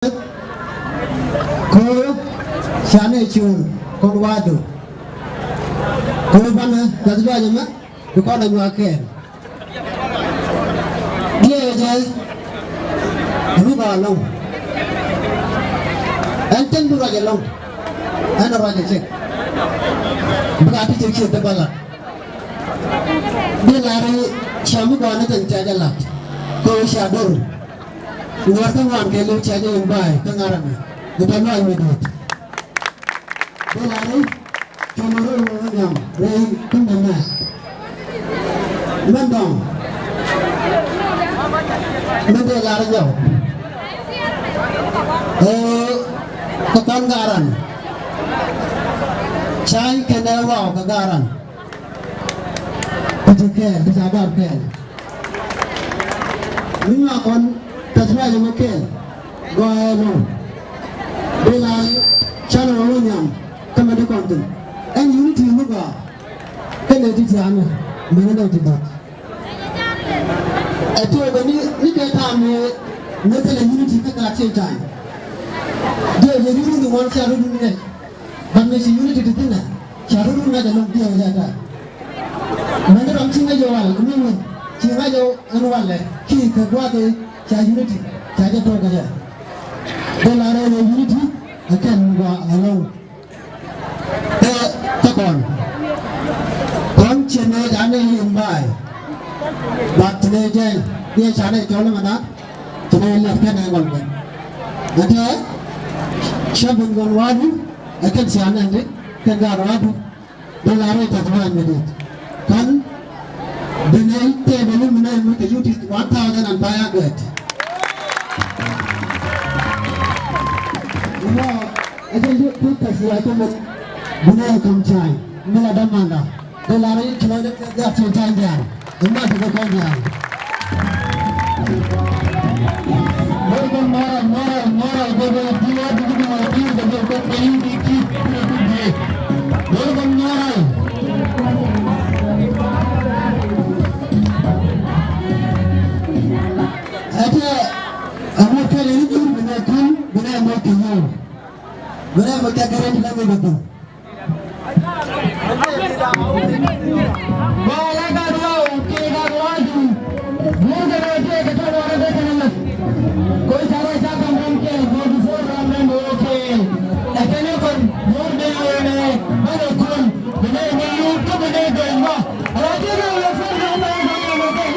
ko shane chun ko wadu ko bana kazwa jama ko na nywa ke dia je ni ba long enten du raja long ana raja che berarti je de bala dia lari shamu ko na tan jaja la ko shadur Nuwatan wan ke lu chaje umbai kangaran kita no ay medot delari chomoro ngam rei kundana mandong mende lar jaw kekangaran chai kene wa kagaran ke disabar ke minga kon Tasra yang makan, gaya lo, belan, cara orang yang kemudian konten, unity juga, kan itu jangan, mana itu tak. Itu ni kita ni, nanti le unity kita kacau cai. Dia jadi ni orang cara dunia, bangsa si unity itu na, cara dunia dalam dia jaga. Mana orang Cina jual, ini Cina jual anual le, kiri kedua tu. Unity, saja tu kerja. Belara unity akan gua along. Takon. Kon cene jane imbai. Bat cene jen dia cene jolam ada. Cene lepas ni gol. Ada siapun gol wadu akan siapa ni kengar wadu. Belara takwan ni. Kan benai te belum menai muka unity 1000 and bayar get. Aja tu kasih aku guna kamcai, mula damanda. Delari cuma dia cerita dia, rumah juga kau dia. Mereka marah, dia juga mati, dia berpaling dikit, mereka marah. Aja, amat kali ini benar amat kau. Benar macam kerana kita betul. Bala kadau, kira kadau. Mungkin ada kita orang ada. Koi cara cara mungkin, before ramai mungkin. Akhirnya kan, mungkin ada, ada kan. Benar itu benar dua. Raja orang ramai mungkin.